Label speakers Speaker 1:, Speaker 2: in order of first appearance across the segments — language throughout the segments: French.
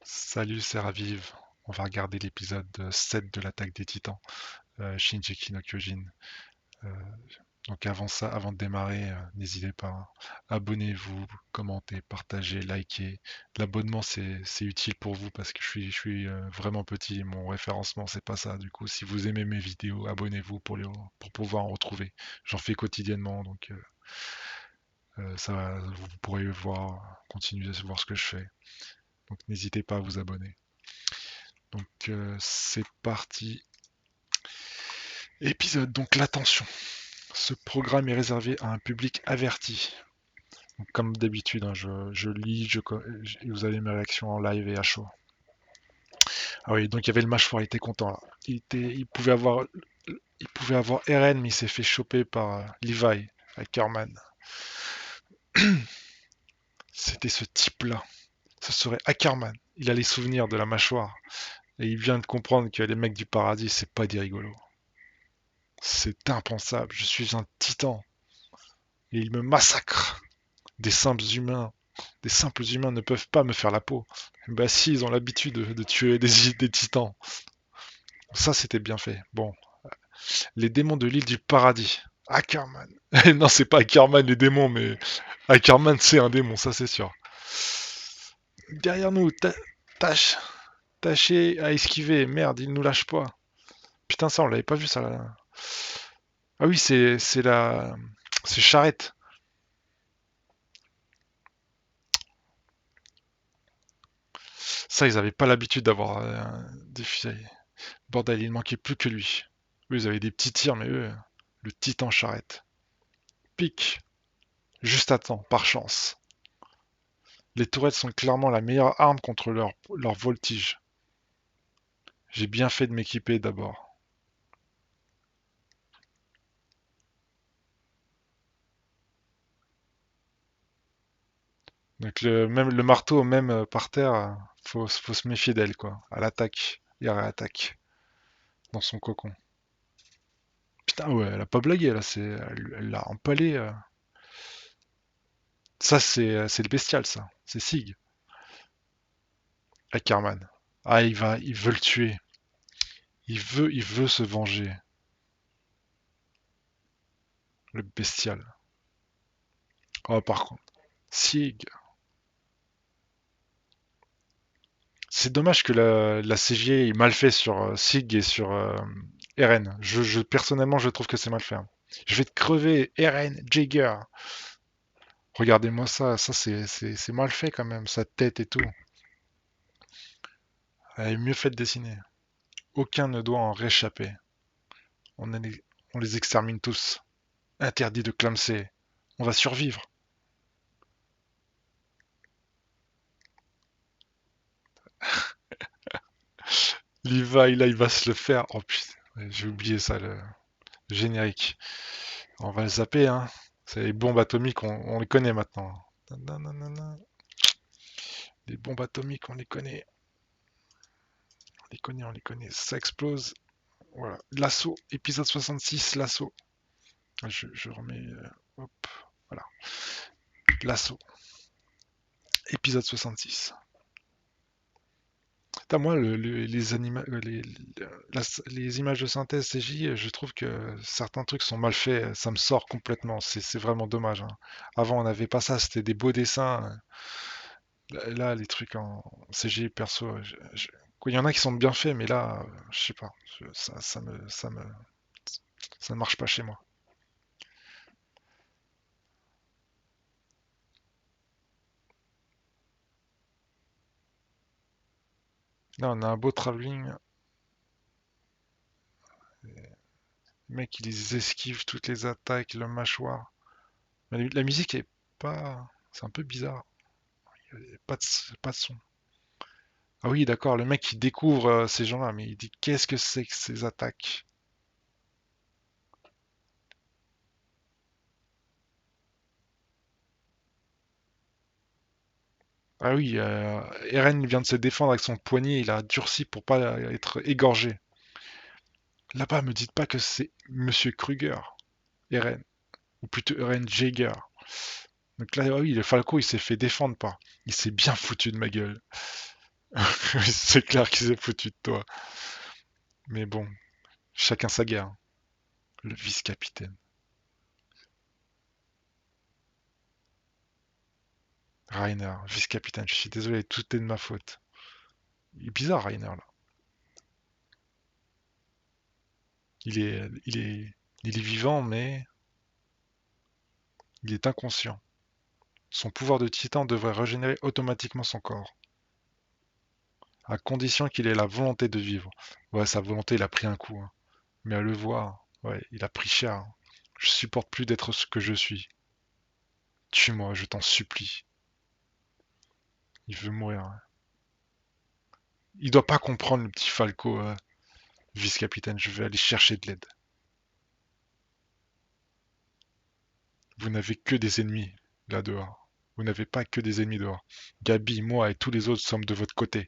Speaker 1: Salut, c'est Raviv. On va regarder l'épisode 7 de l'attaque des Titans, Shingeki no Kyojin. Euh, donc avant ça, avant de démarrer, n'hésitez pas, hein. Abonnez-vous, commentez, partagez, likez. L'abonnement c'est utile pour vous parce que je suis vraiment petit et mon référencement c'est pas ça. Du coup, si vous aimez mes vidéos, abonnez-vous pour pouvoir en retrouver. J'en fais quotidiennement donc vous pourrez voir, continuer à voir ce que je fais. Donc n'hésitez pas à vous abonner. Donc c'est parti. Épisode, donc l'attention. Ce programme est réservé à un public averti. Donc, comme d'habitude, hein, je lis, vous avez mes réactions en live et à chaud. Ah oui, donc il y avait le mâchoire, il était content là. Il pouvait avoir Eren, mais il s'est fait choper par Levi, Ackerman. C'était ce type-là. Ce serait Ackerman. Il a les souvenirs de la mâchoire. Et il vient de comprendre que les mecs du paradis, c'est pas des rigolos. C'est impensable. Je suis un titan. Et il me massacre. Des simples humains. Des simples humains ne peuvent pas me faire la peau. Bah si, ils ont l'habitude de tuer des titans. Ça, c'était bien fait. Bon. Les démons de l'île du paradis. Ackerman. Non, c'est pas Ackerman les démons, mais Ackerman c'est un démon, ça c'est sûr. Derrière nous, tâche. Tâchez à esquiver. Merde, il nous lâche pas. Putain, ça, on l'avait pas vu ça là. Ah oui, c'est la. C'est Charrette. Ça, ils avaient pas l'habitude d'avoir des fusils. Bordel, il manquait plus que lui. Eux, ils avaient des petits tirs, mais eux, le titan charrette. Pique, juste à temps, par chance. Les tourelles sont clairement la meilleure arme contre leur voltige. J'ai bien fait de m'équiper d'abord. Donc même le marteau, même par terre, faut se méfier d'elle, quoi. À l'attaque. Et à réattaque. Dans son cocon. Putain, ouais, elle a pas blagué, là. Elle l'a empalé. Ça, c'est le bestial, ça. C'est Sig. Ackerman. Ah, il veut le tuer. Il veut se venger. Le bestial. Oh, par contre, Sig. C'est dommage que la CGI est mal fait sur Sig et sur Eren. Personnellement, je trouve que c'est mal fait, hein. Je vais te crever, Eren Jaeger. Regardez-moi ça, c'est mal fait quand même, sa tête et tout. Elle est mieux faite dessinée. Aucun ne doit en réchapper. On, on les extermine tous. Interdit de clamser. On va survivre. Levi, là, il va se le faire. Oh putain, j'ai oublié ça, le générique. On va le zapper, hein. C'est les bombes atomiques, on les connaît maintenant. Nanana. Les bombes atomiques, on les connaît. On les connaît, on les connaît. Ça explose. Voilà. L'assaut, épisode 66, l'assaut. Je remets. Hop, voilà. L'assaut, épisode 66. Putain, moi, les images de synthèse CJ, je trouve que certains trucs sont mal faits. Ça me sort complètement. C'est vraiment dommage, hein. Avant, on n'avait pas ça. C'était des beaux dessins. Là, les trucs en CG, perso, il y en a qui sont bien faits, mais là, je sais pas. Ça ne marche pas chez moi. Là, on a un beau travelling. Le mec, il les esquive toutes les attaques, le mâchoire. Mais la musique est pas. C'est un peu bizarre. Il y a pas de son. Ah oui, d'accord, le mec, il découvre ces gens-là, mais il dit qu'est-ce que c'est que ces attaques? Ah oui, Eren vient de se défendre avec son poignet, il a durci pour pas être égorgé. Là-bas, me dites pas que c'est Monsieur Kruger, Eren, ou plutôt Eren Jaeger. Donc là, ah oui, le Falco, il s'est fait défendre par. Il s'est bien foutu de ma gueule. C'est clair qu'il s'est foutu de toi. Mais bon, chacun sa guerre, hein. Le vice-capitaine. Rainer, vice-capitaine, je suis désolé, tout est de ma faute. Il est bizarre, Rainer, là. Il est, il est, il est vivant, mais il est inconscient. Son pouvoir de titan devrait régénérer automatiquement son corps, à condition qu'il ait la volonté de vivre. Ouais, sa volonté, il a pris un coup, hein. Mais à le voir, ouais, il a pris cher, hein. Je supporte plus d'être ce que je suis. Tue-moi, je t'en supplie. Il veut mourir, hein. Il doit pas comprendre, le petit Falco, vice-capitaine. Je vais aller chercher de l'aide. Vous n'avez que des ennemis là dehors. Vous n'avez pas que des ennemis dehors. Gabi, moi et tous les autres sommes de votre côté.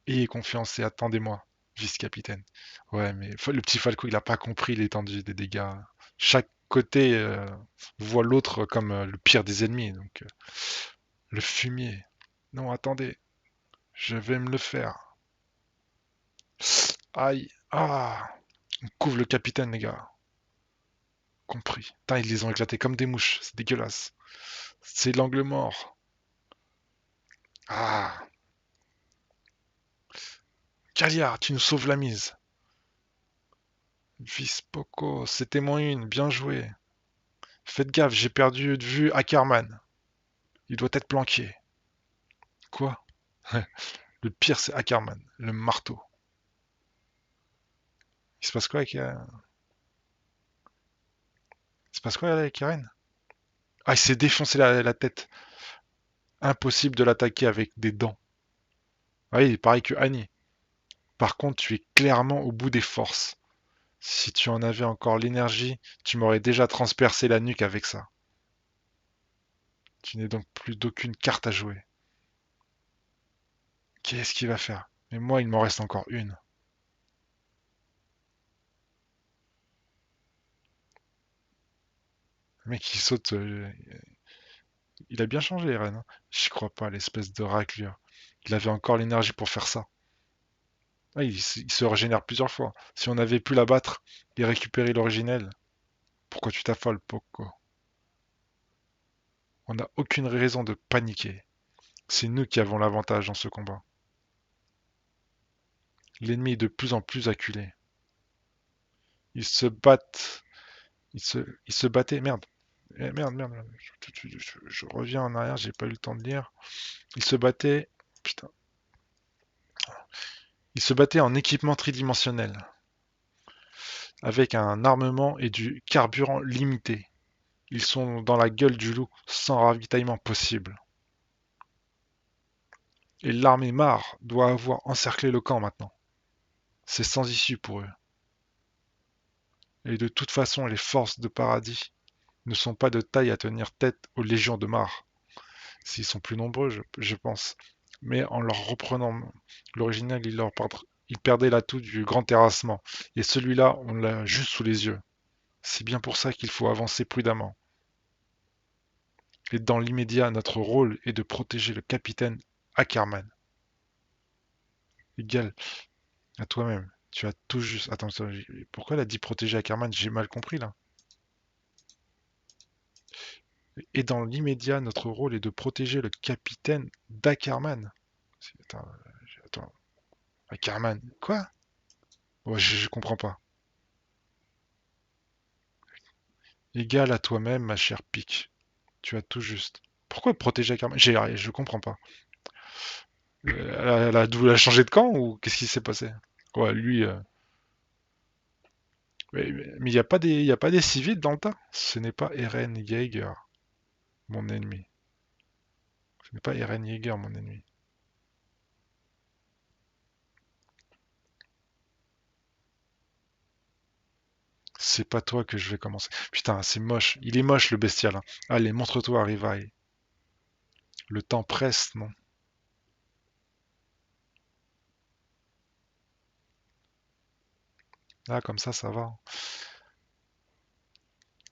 Speaker 1: Ayez confiance et attendez-moi, vice-capitaine. Ouais, mais le petit Falco, il a pas compris l'étendue des dégâts. Chaque côté voit l'autre comme le pire des ennemis. Donc, le fumier. Non, attendez, je vais me le faire. Aïe. Ah. On couvre le capitaine, les gars. Compris. Putain, ils les ont éclatés comme des mouches. C'est dégueulasse. C'est l'angle mort. Ah. Calia, tu nous sauves la mise. Vispoko, c'était moins une. Bien joué. Faites gaffe, j'ai perdu de vue Ackerman. Il doit être planqué. Quoi? Le pire, c'est Ackerman. Le marteau. Il se passe quoi avec... Il se passe quoi avec Karen? Ah, il s'est défoncé la tête. Impossible de l'attaquer avec des dents. Oui, pareil que Annie. Par contre, tu es clairement au bout des forces. Si tu en avais encore l'énergie, tu m'aurais déjà transpercé la nuque avec ça. Tu n'es donc plus d'aucune carte à jouer. Qu'est-ce qu'il va faire? Mais moi, il m'en reste encore une. Le mec, il saute. Il a bien changé, Eren, hein. J'y crois pas, l'espèce de raclure. Il avait encore l'énergie pour faire ça. Ah, il se régénère plusieurs fois. Si on avait pu l'abattre et récupérer l'originel, pourquoi tu t'affoles, Poco? On n'a aucune raison de paniquer. C'est nous qui avons l'avantage dans ce combat. L'ennemi est de plus en plus acculé. Ils se battent. Ils se battaient. Merde. Merde. Je reviens en arrière, j'ai pas eu le temps de lire. Ils se battaient. Putain. Ils se battaient en équipement tridimensionnel, avec un armement et du carburant limité. Ils sont dans la gueule du loup, sans ravitaillement possible. Et l'armée Mar doit avoir encerclé le camp maintenant. C'est sans issue pour eux. Et de toute façon, les forces de paradis ne sont pas de taille à tenir tête aux légions de Mar. S'ils sont plus nombreux, je pense. Mais en leur reprenant l'original, ils perdaient l'atout du grand terrassement. Et celui-là, on l'a juste sous les yeux. C'est bien pour ça qu'il faut avancer prudemment. Et dans l'immédiat, notre rôle est de protéger le capitaine Ackerman. Égal à toi-même. Tu as tout juste... Attends, pourquoi elle a dit protéger Ackerman? J'ai mal compris là. Et dans l'immédiat, notre rôle est de protéger le capitaine d'Ackerman. Attends, attends. Ackerman. Quoi? Ouais, je comprends pas. Égal à toi-même, ma chère Pique. Tu as tout juste. Pourquoi protéger Ackerman? Je comprends pas. Elle a changé de camp ou qu'est-ce qui s'est passé? Ouais, lui. Mais il n'y a pas il y a pas des civils dans le tas. Ce n'est pas Eren Yeager, mon ennemi. Ce n'est pas Eren Yeager, mon ennemi. C'est pas toi que je vais commencer. Putain, c'est moche. Il est moche le bestial, hein. Allez, montre-toi, Rivaille. Le temps presse, non? Ah, comme ça va.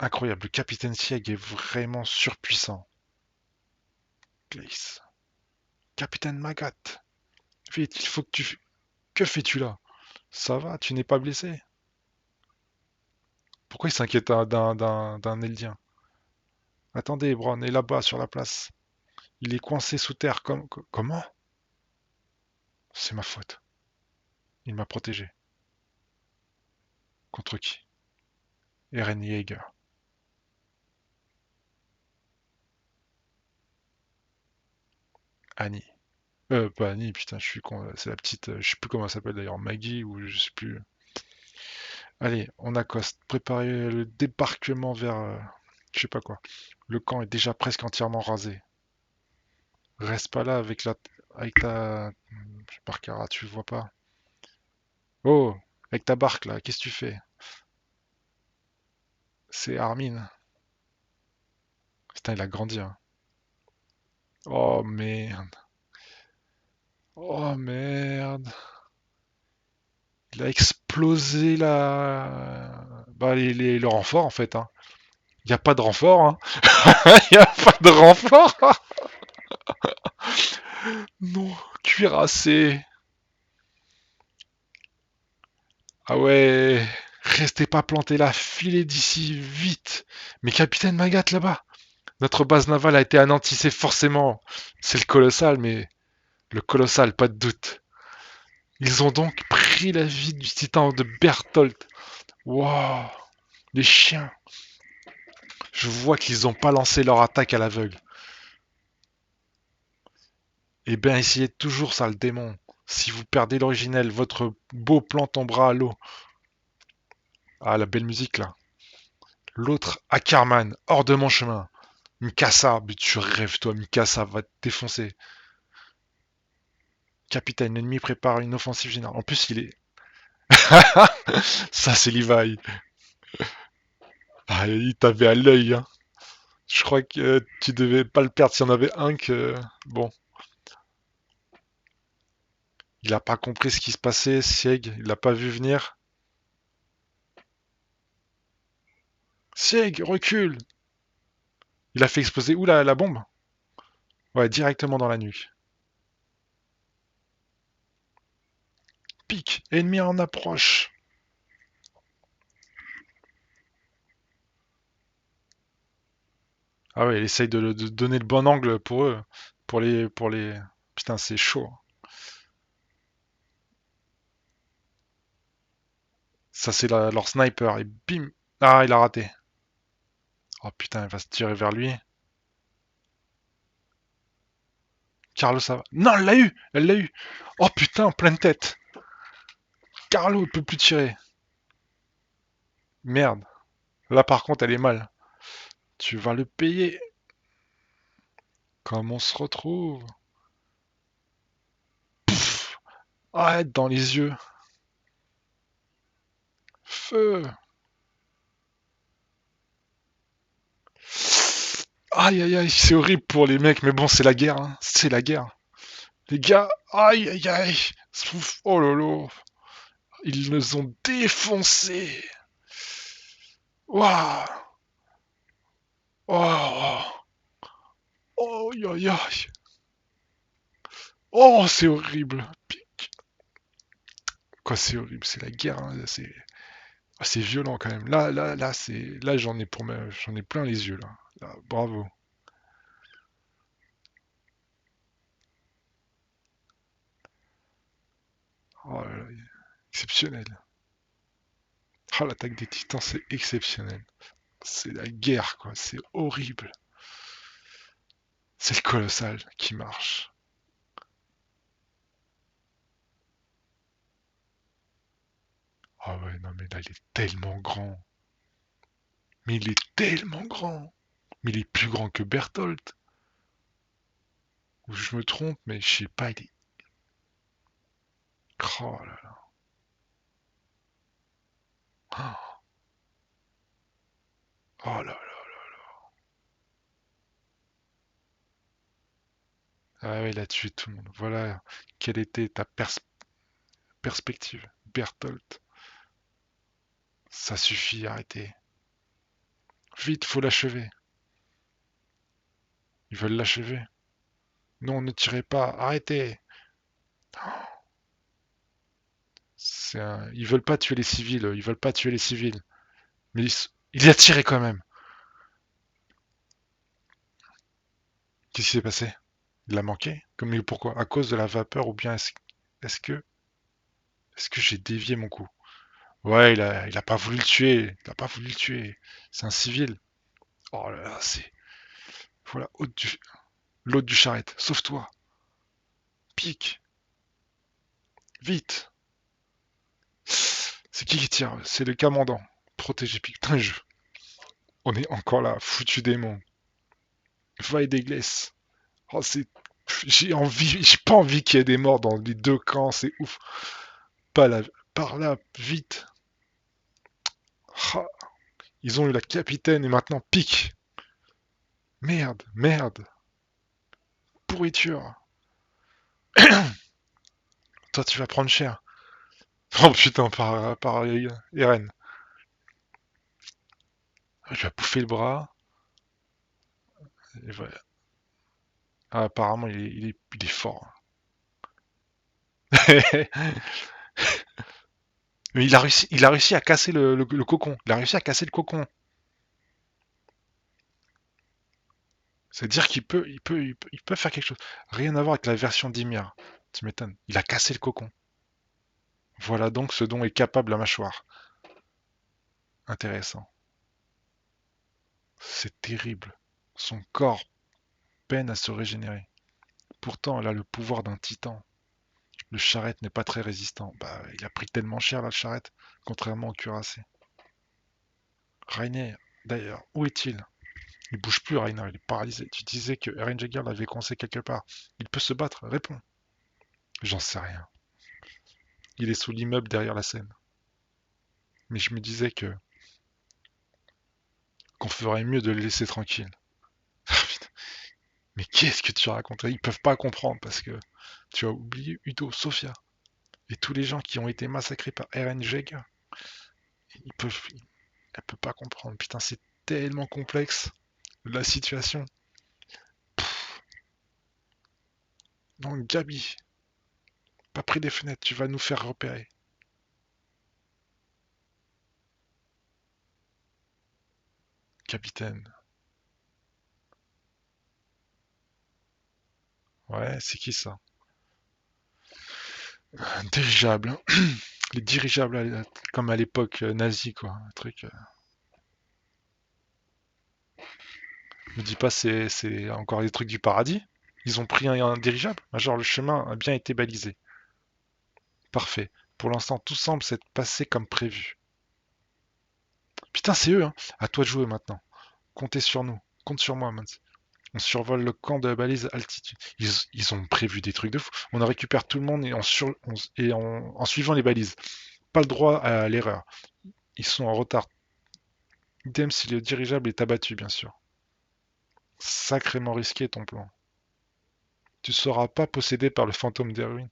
Speaker 1: Incroyable. Le capitaine Sieg est vraiment surpuissant. Glace. Capitaine Magat, vite, il faut que tu... Que fais-tu là? Ça va, tu n'es pas blessé? Pourquoi il s'inquiète d'un Eldien? Attendez, Bron est là-bas sur la place. Il est coincé sous terre comme... Comment? C'est ma faute. Il m'a protégé. Contre qui? Eren Yeager. Annie. Pas Annie, putain, je suis con. C'est la petite... je sais plus comment elle s'appelle d'ailleurs. Maggie ou je sais plus. Allez, on accoste. Préparez le débarquement vers... je sais pas quoi. Le camp est déjà presque entièrement rasé. Reste pas là avec la... Avec ta... Barcara, tu vois pas. Oh! Avec ta barque là, qu'est-ce que tu fais? C'est Armin. Putain, il a grandi, hein. Oh merde. Oh merde. Il a explosé la... Bah, le renfort en fait, hein. Il n'y a pas de renfort, hein. Il n'y a pas de renfort. Non, cuirassé. Ah ouais. Restez pas planté là, filez d'ici, vite. Mais capitaine Magat là-bas. Notre base navale a été anéantie, c'est forcément. C'est le colossal, mais le colossal, pas de doute. Ils ont donc pris la vie du titan de Berthold. Waouh, les chiens. Je vois qu'ils n'ont pas lancé leur attaque à l'aveugle. Eh bien, essayez toujours ça, le démon. Si vous perdez l'originel, votre beau plan tombera à l'eau. Ah, la belle musique là. L'autre, Ackerman, hors de mon chemin. Mikasa, mais tu rêves toi, Mikasa va te défoncer. Capitaine, l'ennemi prépare une offensive générale. En plus, il est... Ça, c'est Levi. Ah, il t'avait à l'œil, hein. Je crois que tu devais pas le perdre s'il y en avait un que... Bon, il a pas compris ce qui se passait, Sieg, il l'a pas vu venir. Sieg, recule! Il a fait exploser où la bombe? Ouais, directement dans la nuque. Pique, ennemi en approche. Ah ouais, il essaye de donner le bon angle pour eux. Pour les... Putain, c'est chaud. Ça, c'est leur sniper. Et bim! Ah, il a raté. Oh putain, il va se tirer vers lui. Carlo, ça va. Non, elle l'a eu! Elle l'a eu! Oh putain, en pleine tête! Carlo, il peut plus tirer. Merde. Là, par contre, elle est mal. Tu vas le payer. Comme on se retrouve. Pff, arrête dans les yeux. Feu. Aïe aïe aïe, c'est horrible pour les mecs, mais bon, c'est la guerre, hein. C'est la guerre. Les gars, aïe aïe aïe. Oh lolo. Ils nous ont défoncés. Waouh. Oh. Oh aïe aïe aïe. Oh, c'est horrible. Quoi, c'est horrible, c'est la guerre, hein. C'est violent quand même. Là, là, j'en ai plein les yeux là. Là, bravo. Oh là là, exceptionnel. Ah, l'attaque des titans, c'est exceptionnel. C'est la guerre, quoi. C'est horrible. C'est le colossal qui marche. Ah ouais, non, mais là, il est tellement grand. Mais il est tellement grand. Mais il est plus grand que Berthold. Ou je me trompe, mais je sais pas, il est... Oh là là. Oh là là. Ah ouais, il a tué tout le monde. Voilà quelle était ta perspective. Berthold. Ça suffit, arrêtez. Vite, faut l'achever. Ils veulent l'achever. Non, ne tirez pas, arrêtez. Ils veulent pas tuer les civils, ils veulent pas tuer les civils. Mais il a tiré quand même. Qu'est-ce qui s'est passé? Il l'a manqué? Comme pourquoi? À cause de la vapeur ou bien est-ce que est-ce que j'ai dévié mon coup? Ouais, il a pas voulu le tuer. Il a pas voulu le tuer. C'est un civil. Oh là là, c'est. Voilà, l'autre du charrette. Sauve-toi. Pique. Vite. C'est qui tire? C'est le commandant. Protégé, pique. Putain, on est encore là. Foutu démon. Va et déglace. Oh, c'est. J'ai pas envie qu'il y ait des morts dans les deux camps. C'est ouf. Pas là. Par là. Vite. Ah, ils ont eu la capitaine et maintenant pique. Merde. Merde. Pourriture. Toi, tu vas prendre cher. Oh putain, par Eren. Je lui ai bouffé le bras. Et voilà. Ah, apparemment, il est fort. Mais il a réussi à casser le cocon. Il a réussi à casser le cocon. C'est-à-dire qu'il peut faire quelque chose. Rien à voir avec la version d'Ymir. Tu m'étonnes. Il a cassé le cocon. Voilà donc ce dont est capable la mâchoire. Intéressant. C'est terrible. Son corps peine à se régénérer. Pourtant, elle a le pouvoir d'un titan. Le charrette n'est pas très résistant. Bah, il a pris tellement cher là, le charrette, contrairement au cuirassé. Rainer, d'ailleurs, où est-il? Il bouge plus, Rainer, il est paralysé. Tu disais que Eren Jaeger l'avait coincé quelque part. Il peut se battre, réponds. J'en sais rien. Il est sous l'immeuble derrière la scène. Mais je me disais qu'on ferait mieux de le laisser tranquille. Mais qu'est-ce que tu racontes? Ils peuvent pas comprendre parce que tu as oublié Udo, Sofia et tous les gens qui ont été massacrés par Eren Jaeger. Ils peuvent, elle peut pas comprendre. Putain, c'est tellement complexe la situation. Donc Gabi, pas près des fenêtres, tu vas nous faire repérer. Capitaine. Ouais, c'est qui ça? Un dirigeable. Les dirigeables comme à l'époque nazie, quoi. Un truc. Me dis pas c'est encore des trucs du paradis. Ils ont pris un dirigeable. Genre le chemin a bien été balisé. Parfait. Pour l'instant, tout semble s'être passé comme prévu. Putain, c'est eux, hein. À toi de jouer maintenant. Comptez sur nous. Compte sur moi, man. On survole le camp de la balise altitude. Ils ont prévu des trucs de fou. On récupère tout le monde en suivant les balises. Pas le droit à l'erreur. Ils sont en retard. Idem si le dirigeable est abattu, bien sûr. Sacrément risqué ton plan. Tu seras pas possédé par le fantôme des ruines.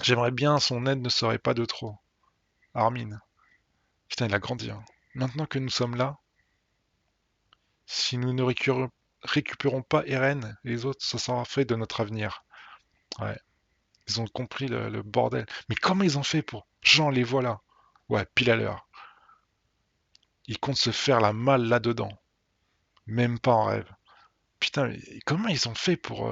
Speaker 1: J'aimerais bien, son aide ne serait pas de trop. Armin. Putain, il a grandi, hein. Maintenant que nous sommes là, si nous ne récupérons pas Eren et les autres, ça sera fait de notre avenir. Ouais, ils ont compris le bordel. Mais comment ils ont fait pour... Jean, les voilà. Ouais, pile à l'heure. Ils comptent se faire la malle là-dedans. Même pas en rêve. Putain, mais comment ils ont fait pour...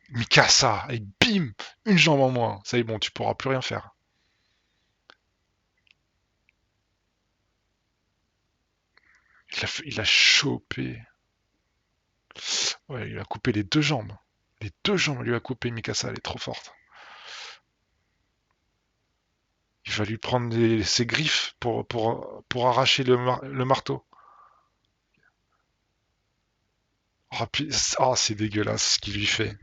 Speaker 1: Mikasa, et bim, une jambe en moins. Ça y est, bon, tu pourras plus rien faire. Il a chopé. Ouais, il a coupé les deux jambes. Les deux jambes lui a coupé Mikasa, elle est trop forte. Il va lui prendre ses griffes pour arracher le marteau. Oh, oh, c'est dégueulasse ce qu'il lui fait.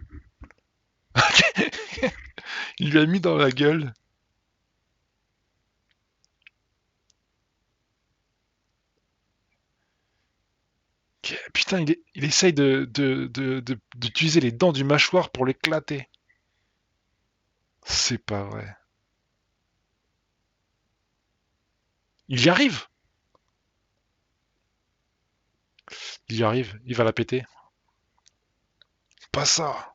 Speaker 1: Il lui a mis dans la gueule. Putain, il essaye d'utiliser les dents du mâchoire pour l'éclater. C'est pas vrai. Il y arrive. Il y arrive. Il va la péter. pas ça.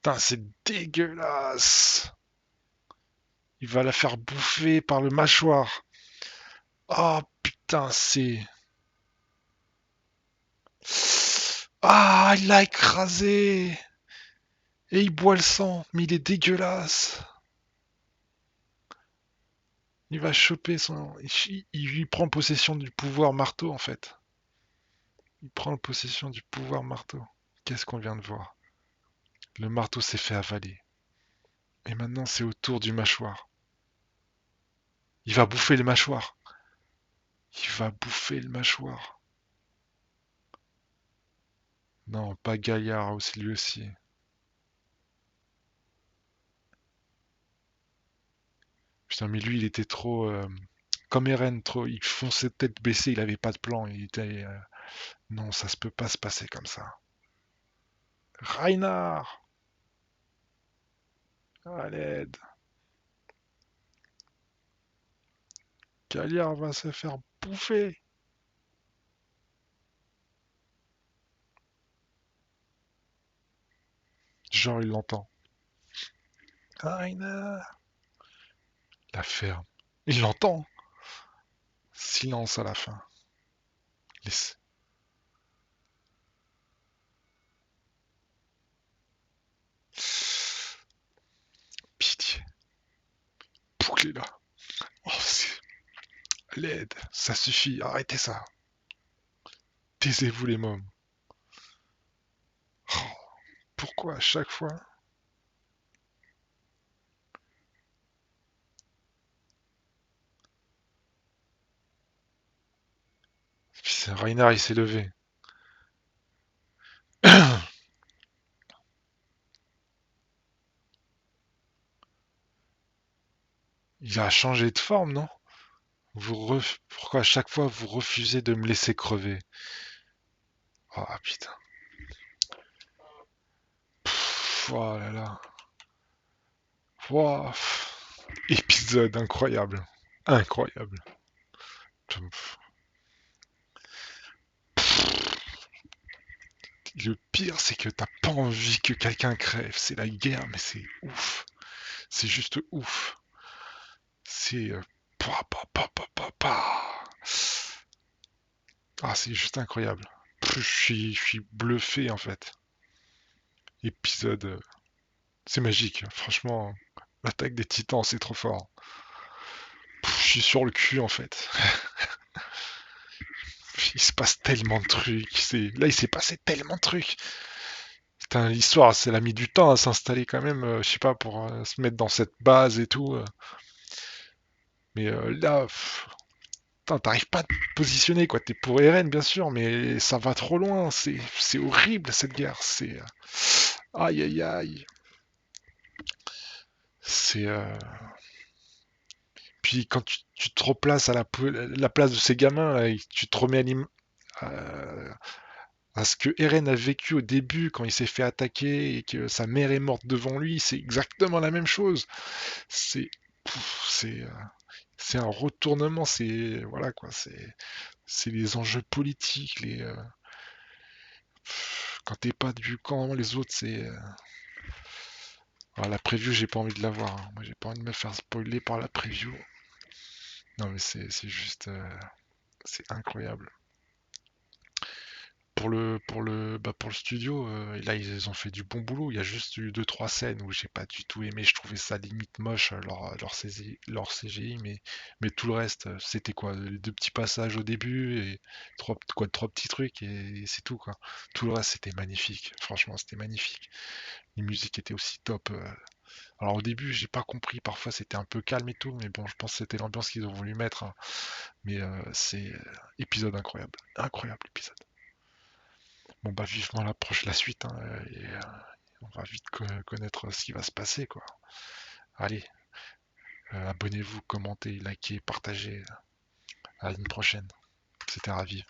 Speaker 1: Putain, c'est dégueulasse. Il va la faire bouffer par le mâchoire. Oh putain, c'est... Ah, il l'a écrasé. Et il boit le sang. Mais il est dégueulasse. Il va choper son... Il lui prend possession du pouvoir marteau, en fait. Il prend possession du pouvoir marteau. Qu'est-ce qu'on vient de voir? Le marteau s'est fait avaler. Et maintenant, c'est au tour du mâchoire. Il va bouffer le mâchoire. Il va bouffer le mâchoire. Non, pas Gaillard, aussi lui aussi. Putain, mais lui, il était trop... comme Eren, trop... Il fonçait tête baissée, il avait pas de plan. Il était... Non, ça se peut pas se passer comme ça. Reinhard! À l'aide! Galliard va se faire bouffer! Genre, il l'entend. Reinhard! La ferme. Il l'entend! Silence à la fin. Laisse. Pitié. Bouclez-la. Oh, à l'aide. Ça suffit. Arrêtez ça. Taisez-vous les mômes. Oh, pourquoi à chaque fois? Puis Reinhard, il s'est levé. Il a changé de forme, non? Pourquoi à chaque fois vous refusez de me laisser crever? Oh putain. Oh là là. Wow. Épisode incroyable. Incroyable. Le pire, c'est que t'as pas envie que quelqu'un crève. C'est la guerre, mais c'est ouf. C'est juste ouf. C'est... Ah, c'est juste incroyable. Je suis bluffé, en fait. Épisode... C'est magique. Franchement, l'attaque des titans, c'est trop fort. Je suis sur le cul, en fait. Il se passe tellement de trucs. Là, il s'est passé tellement de trucs. Putain, l'histoire, ça a mis du temps à s'installer quand même, je sais pas, pour se mettre dans cette base et tout. Mais là, putain, t'arrives pas à te positionner, quoi. T'es pour Eren, bien sûr, mais ça va trop loin. C'est horrible, cette guerre. C'est... aïe, aïe, aïe. C'est... Puis quand tu te replaces à la place de ces gamins, là, et tu te remets à ce que Eren a vécu au début quand il s'est fait attaquer et que sa mère est morte devant lui, c'est exactement la même chose. C'est c'est c'est un retournement, c'est voilà quoi, c'est les enjeux politiques, quand t'es pas du camp, les autres c'est la preview, j'ai pas envie de la voir, hein. Moi j'ai pas envie de me faire spoiler par la preview. Non mais c'est juste c'est incroyable. Pour le studio, là ils ont fait du bon boulot. Il y a juste eu deux trois scènes où j'ai pas du tout aimé. Je trouvais ça limite moche leur CGI, mais tout le reste, c'était quoi? Les deux petits passages au début et trois petits trucs et c'est tout quoi. Tout le reste c'était magnifique. Franchement, c'était magnifique. Les musiques étaient aussi top. Alors au début, j'ai pas compris. Parfois c'était un peu calme et tout, mais bon, je pense que c'était l'ambiance qu'ils ont voulu mettre, hein. Mais c'est épisode incroyable, incroyable épisode. Bon bah vivement la suite, hein, et on va vite connaître ce qui va se passer quoi. Allez, abonnez-vous, commentez, likez, partagez. À une prochaine. C'était Ravive.